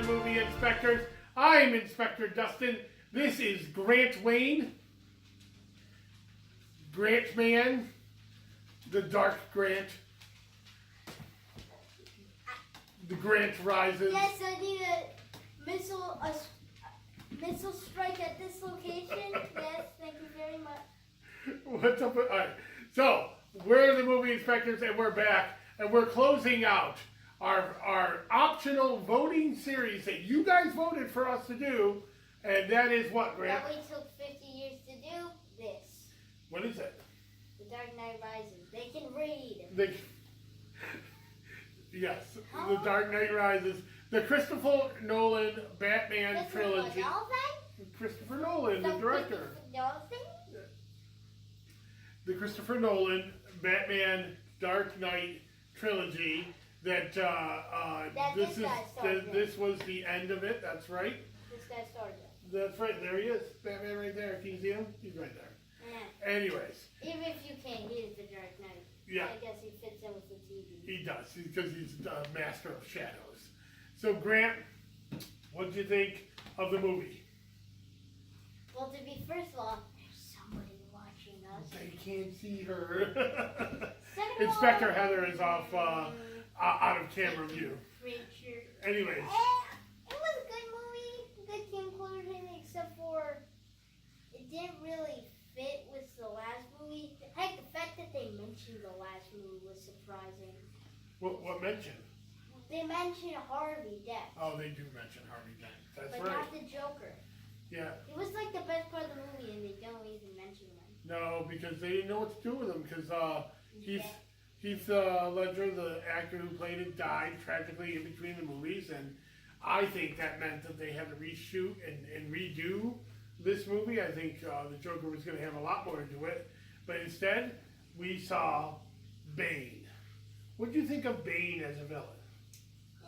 the movie inspectors. I'm Inspector Dustin. This is Grant Wayne, Grant Man, the Dark Grant. The Grant rises. Yes, I need a missile strike at this location. Yes, thank you very much. What's up? All right. So we're the movie inspectors, and we're back, and we're closing out our optional voting series that you guys voted for us to do, and that is what, Grant? That we took 50 years to do this. What is it? The Dark Knight Rises. They can read. Yes, The Dark Knight Rises, the Christopher Nolan Batman trilogy. Christopher Nolan, the director. The Christopher Nolan Batman Dark Knight trilogy. This was the end of it. That's right. This guy started it. That's right. There he is. Batman right there. Can you see him? He's right there. Yeah. Anyways. Even if you can't, he is the Dark Knight. Yeah. I guess he fits in with the TV. He does, because he's the master of shadows. So, Grant, what did you think of the movie? Well, to be first of all, there's somebody watching us. They can't see her. Inspector Heather is off out of camera view. Anyways. It was a good movie, good conclusion, except for it didn't really fit with the last movie. Heck, the fact that they mentioned the last movie was surprising. What mention? They mentioned Harvey Dent. Oh, they do mention Harvey Dent. That's but right. But not the Joker. Yeah. It was like the best part of the movie, and they don't even mention him. No, because they didn't know what to do with him, because Heath Ledger, the actor who played it, died tragically in between the movies, and I think that meant that they had to reshoot and redo this movie. I think the Joker was going to have a lot more to do with it, but instead we saw Bane. What do you think of Bane as a villain?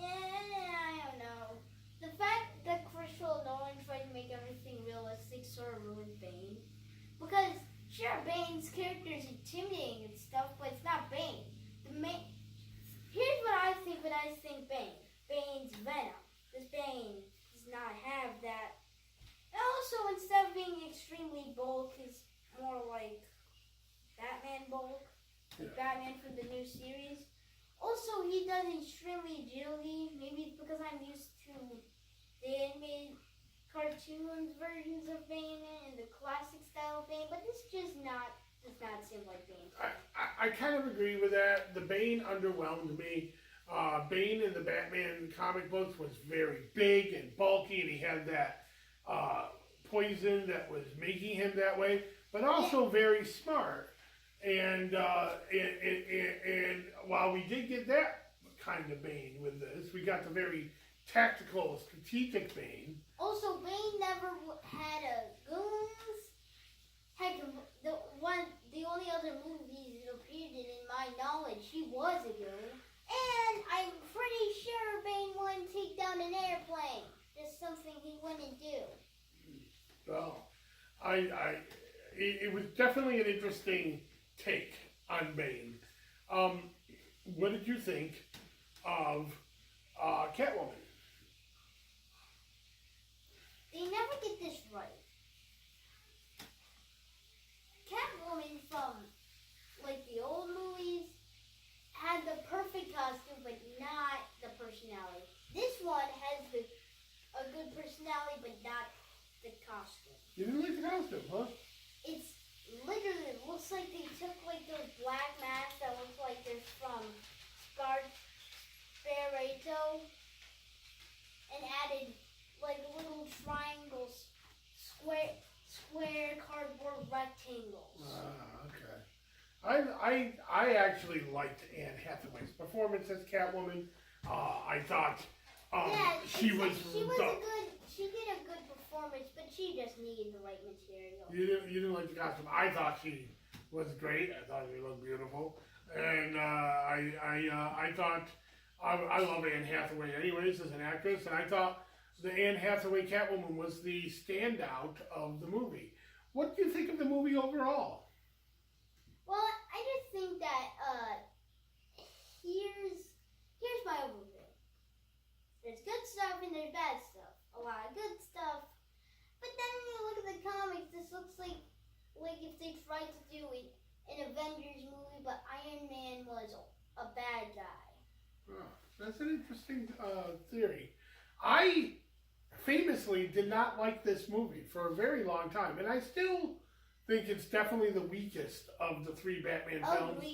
Yeah, I don't know. The fact that Christopher Nolan tried to make everything realistic sort of ruined Bane, because sure, Bane's character is intimidating and stuff, but it's not Bane. Here's what I think when I think Bane. Bane's Venom. This Bane does not have that. And also, instead of being extremely bulk, he's more like Batman bulk. Like Batman from the new series. Also, he does extremely agility. Maybe it's because I'm used to the animated cartoons versions of Bane and the classic style of Bane, but this does not seem like Bane. I kind of agree with that. The Bane underwhelmed me. Bane in the Batman comic books was very big and bulky, and he had that poison that was making him that way, but also very smart. And while we did get that kind of Bane with this, we got the very tactical, strategic Bane. Also, Bane never had a goons. Heck, the only other movies it appeared in my knowledge, he was a goon. And I'm pretty sure Bane wouldn't take down an airplane. Just something he wouldn't do. Well, it was definitely an interesting take on Bane. What did you think of Catwoman? They never get this right. Catwoman from like the old movies had the perfect costume, but not the personality. This one has a good personality, but not the costume. You didn't like the costume, huh? It's literally looks like they took like those black masks that look like they're from Sparato and added like little triangles, square cardboard rectangles. Okay. I actually liked Anne Hathaway's performance as Catwoman. I thought she did a good performance, but she just needed the right material. You didn't like the costume. I thought she was great. I thought she looked beautiful, and I thought I love Anne Hathaway anyways as an actress, and I thought the Anne Hathaway Catwoman was the standout of the movie. What do you think of the movie overall? Well, I just think that here's my overview. There's good stuff stuff and there's bad stuff. A lot of good stuff. But then when you look at the comics, this looks like if they tried to do an Avengers movie, but Iron Man was a bad guy. Oh, that's an interesting theory. I famously did not like this movie for a very long time, and I still think it's definitely the weakest of the 3 Batman films.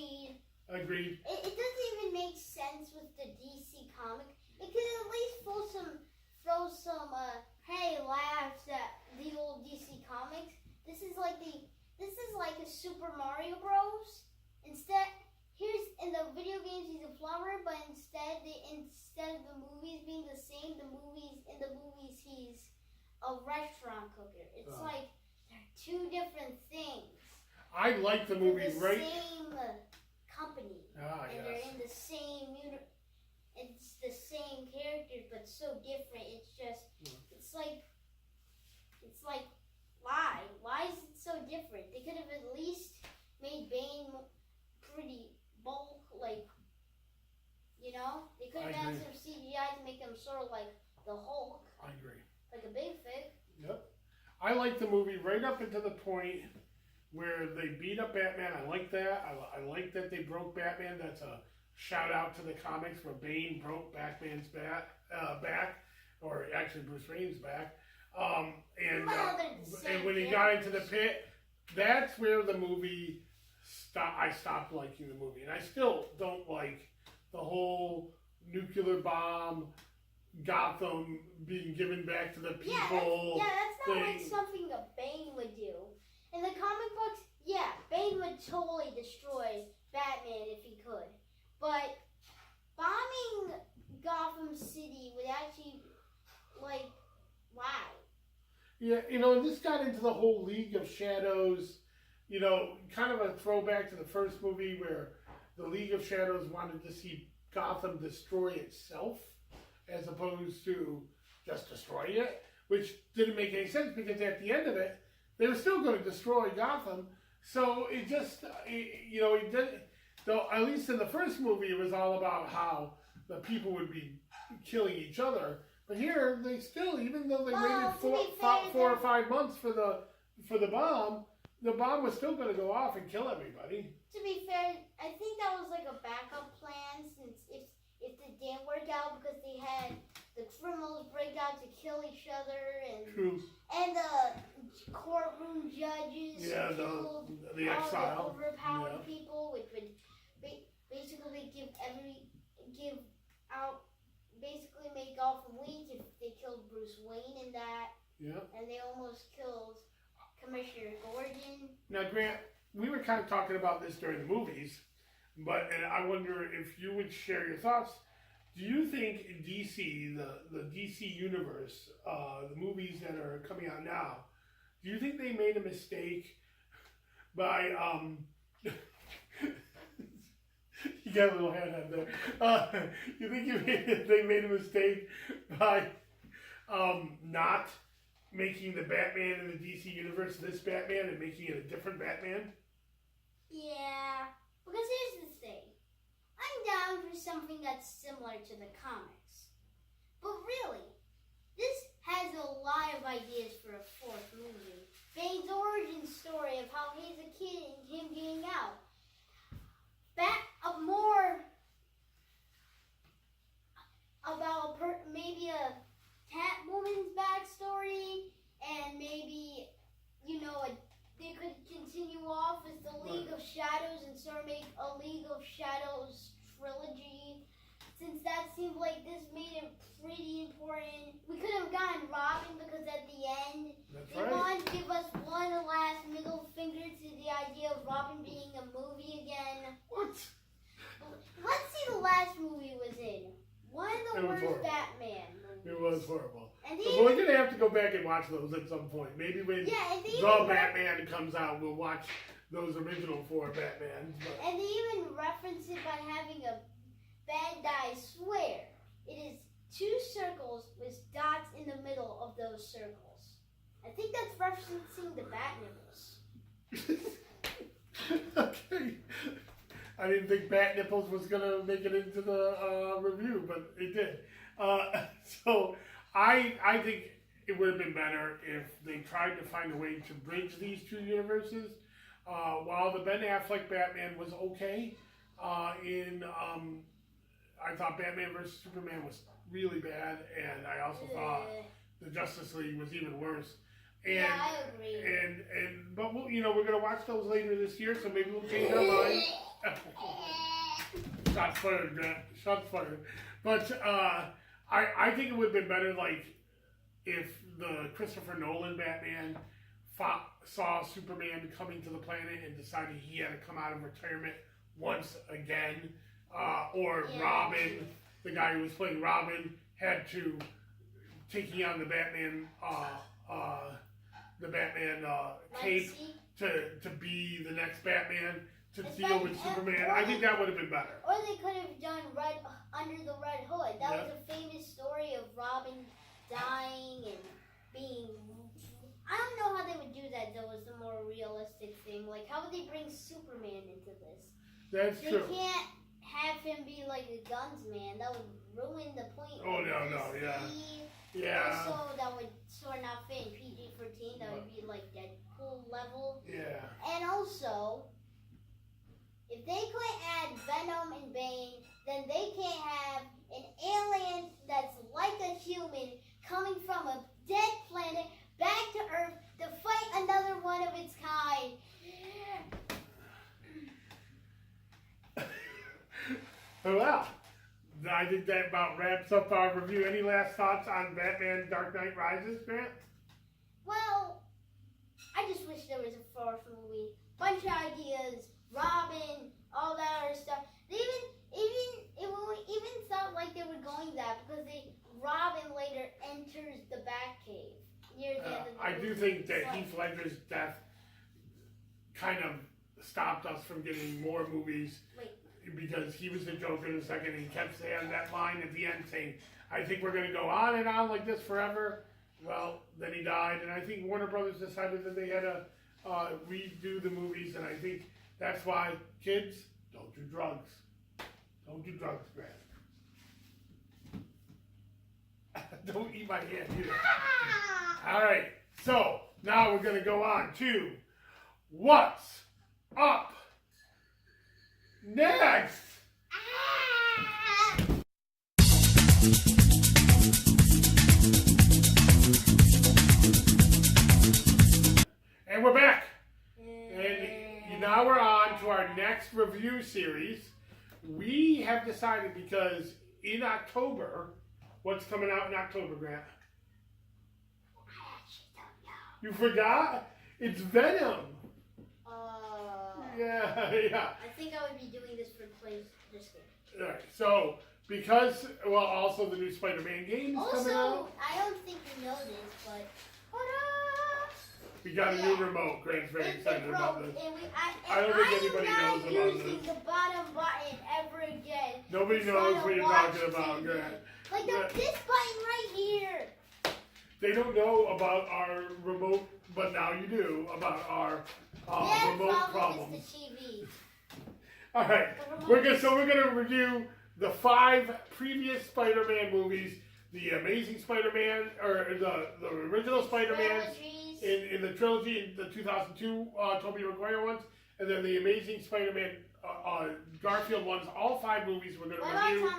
Agreed. It doesn't even make sense with the DC comic. It could at least throw some hey laughs at the old DC comics. This is like a Super Mario Bros. Instead, here's in the video games he's a plumber, but instead of the movies being the same, in the movies he's a restaurant cooker. It's like they're 2 different things. I like the movie, right? Same company. And yes. they're in the same it's the same characters but so different. It's just it's like why is it so different? They could have at least made Bane pretty bulk, like, you know? They could have done some CGI to make him sort of like the Hulk. I agree. Like a big fig. Yep. I like the movie right up until the point where they beat up Batman. I like that. I like that they broke Batman. That's a shout out to the comics where Bane broke Batman's back, or actually Bruce Wayne's back. And when he got into the pit, that's where the movie I stopped liking the movie, and I still don't like the whole nuclear bomb, Gotham being given back to the people. That's not like something a Bane would do. In the comic books, Bane would totally destroy Batman if he could. But bombing Gotham City would actually, wow. Yeah, and this got into the whole League of Shadows, kind of a throwback to the first movie where the League of Shadows wanted to see Gotham destroy itself as opposed to just destroy it, which didn't make any sense because at the end of it, they were still going to destroy Gotham. So it just, it did, though, at least in the first movie, it was all about how the people would be killing each other. But here, they still, even though they waited 4 or 5 months for the bomb was still going to go off and kill everybody. To be fair, I think that was like a backup plan since if it didn't work out because they had the criminals break out to kill each other and the courtroom judges killed the exile, overpowered people, which would basically basically make Gotham weak if they killed Bruce Wayne in that. Yeah. And they almost killed Commissioner Gordon. Now, Grant, we were kind of talking about this during the movies, and I wonder if you would share your thoughts. Do you think DC, the DC universe, the movies that are coming out now, do you think they made a mistake by you got a little hand on there. You think they made a mistake by not making the Batman in the DC universe this Batman and making it a different Batman? Yeah, because here's the thing. I'm down for something that's similar to the comics. But really, this has a lot of ideas for a 4th movie. Bane's origin story of how he's a kid and him getting out. More about maybe a Catwoman's backstory, and maybe, they could continue off as the League of Shadows and sort of make a League of Shadows trilogy. Since that seemed like this made it pretty important. We could have gotten Robin because at the end, they wanted to give us one last middle finger to the idea of Robin being a movie again. What? Let's see the last movie was in. One of the worst Batman movies. It was horrible. And we're going to have to go back and watch those at some point. Maybe when the Batman comes out, we'll watch those original 4 Batmans. But. And they even reference it by having a bad guy swear. It is 2 circles with dots in the middle of those circles. I think that's referencing the Bat nipples. Okay. I didn't think Bat nipples was going to make it into the review, but it did. So I think it would have been better if they tried to find a way to bridge these two universes. While the Ben Affleck Batman was okay, I thought Batman vs Superman was really bad, and I also thought the Justice League was even worse. And, yeah, I agree. But we'll, we're gonna watch those later this year, so maybe we'll change our mind. Shots fired, Grant. Shots fired. But I think it would have been better, like, if the Christopher Nolan Batman saw Superman coming to the planet and decided he had to come out of retirement once again, or Robin, the guy who was playing Robin, had to taking on the Batman cape to be the next Batman to deal with Superman. I think that would have been better. Or they could have done Under the Red Hood. That was a famous story of Robin dying and being. I don't know how they would do that though. As a more realistic thing, like how would they bring Superman into this? That's true. They can't have him be like a guns man. That would ruin the point. Oh no, yeah. Also, that would sort of not fit in PG-13. That would be like Deadpool level. Yeah. And also, if they couldn't add Venom and Bane, then they can't have an alien that's like a human coming from a dead planet back to Earth to fight another one of its kind. Well, I think that about wraps up our review. Any last thoughts on Batman Dark Knight Rises, Grant? Well, I just wish there was a fourth movie. Bunch of ideas, Robin, all that other stuff. They even felt like they were going that because Robin later enters the Batcave near the end of the I movie. do think that Heath Ledger's death kind of stopped us from getting more movies. Because he was the Joker in a second, and he kept saying that line at the end saying, I think we're going to go on and on like this forever. Well, then he died, and I think Warner Brothers decided that they had to redo the movies, and I think that's why, kids, don't do drugs. Don't do drugs, Grant. Don't eat my hand either. All right, so now we're going to go on to What's Up Next! And we're back. And now we're on to our next review series. We have decided because in October, what's coming out in October, Grant? I actually don't know. You forgot? It's Venom. Yeah. I think I would be doing this for playing this game. Alright, so because, well, also the new Spider-Man game is coming out. Also, I don't think you know this, but We got a new remote. Grant's very excited about this. I don't think anybody knows about I'm not using this. the bottom button ever again. Nobody knows what you're talking about, Grant. Like this button right here. They don't know about our remote, but now you do, about our remote problems. Is the TV. All right, we're gonna review the 5 previous Spider-Man movies: the Amazing Spider-Man, or the original Spider-Man in the trilogy, the 2002 Tobey Maguire ones, and then the Amazing Spider-Man Garfield ones. All 5 movies we're gonna review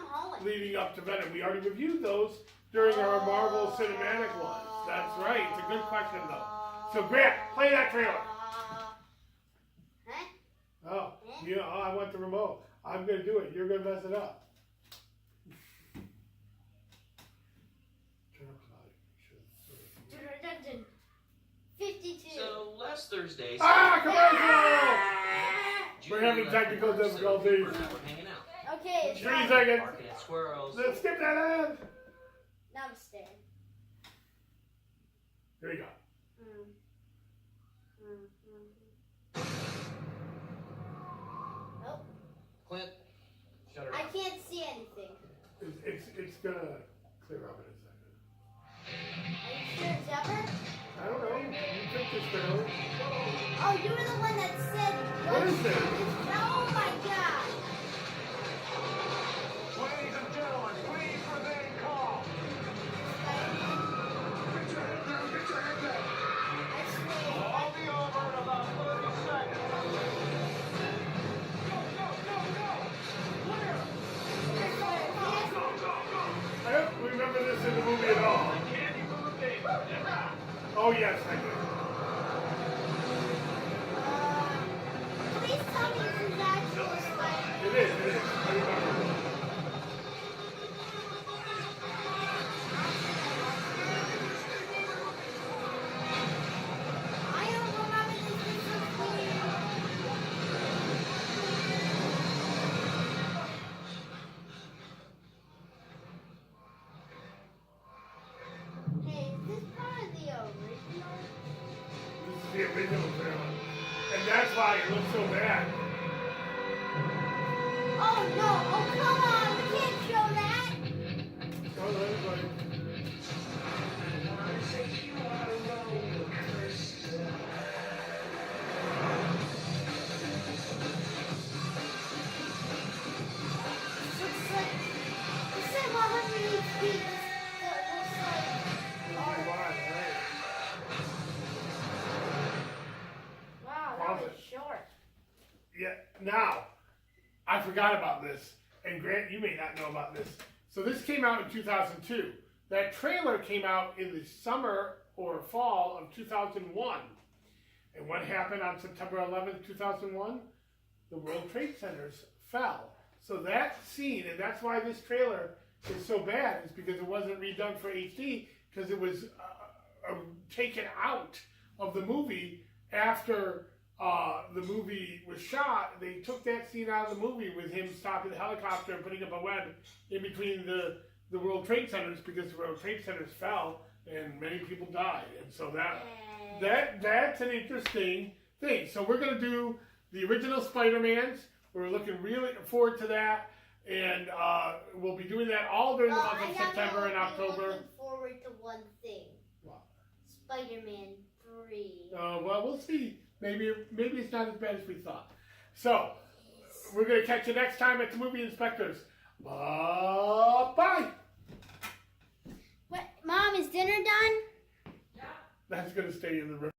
leading up to Venom. We already reviewed those during our Marvel Cinematic ones. That's right. It's a good question though. So Grant, play that trailer. Oh, I want the remote. I'm going to do it. You're going to mess it up. Turn up the volume. 52. So last Thursday. Commercial! We're having technical difficulties. We're hanging out. Okay. 3 seconds. Barking at squirrels. Let's skip that ad. Now I'm staring. Here you go. Nope. Clint, shut her I up. can't see anything. It's going to clear up in a second. Are you sure it's ever? I don't know. You took this trailer. Oh, you were the one that said. What is this? Oh my God. Ladies and gentlemen, please remain calm. in the movie at all. Oh yes, I do. Please tell me this is actual Spider-Man. It is. I remember. I don't remember this. This is weird. Hey, is this part of the original? This is the original trailer. And that's why it looks so bad. Oh no! Oh come on! We can't show that! Oh, that's right. This is 100 feet. That looks like art. Wow, that was short. Yeah, now, I forgot about this, and Grant, you may not know about this. So this came out in 2002. That trailer came out in the summer or fall of 2001. And what happened on September 11th, 2001? The World Trade Centers fell. So that scene, and that's why this trailer is so bad, is because it wasn't redone for HD, because it was taken out of the movie after the movie was shot. They took that scene out of the movie with him stopping the helicopter and putting up a web in between the World Trade Centers, because the World Trade Centers fell and many people died. And so that's an interesting thing. So we're going to do the original Spider-Mans. We're looking really forward to that. And we'll be doing that all during the month of September and October. I'm looking forward to one thing. What? Spider-Man 3. Well, we'll see. Maybe it's not as bad as we thought. So, we're going to catch you next time at the Movie Inspectors. Bye! What? Mom, is dinner done? That's going to stay in the room.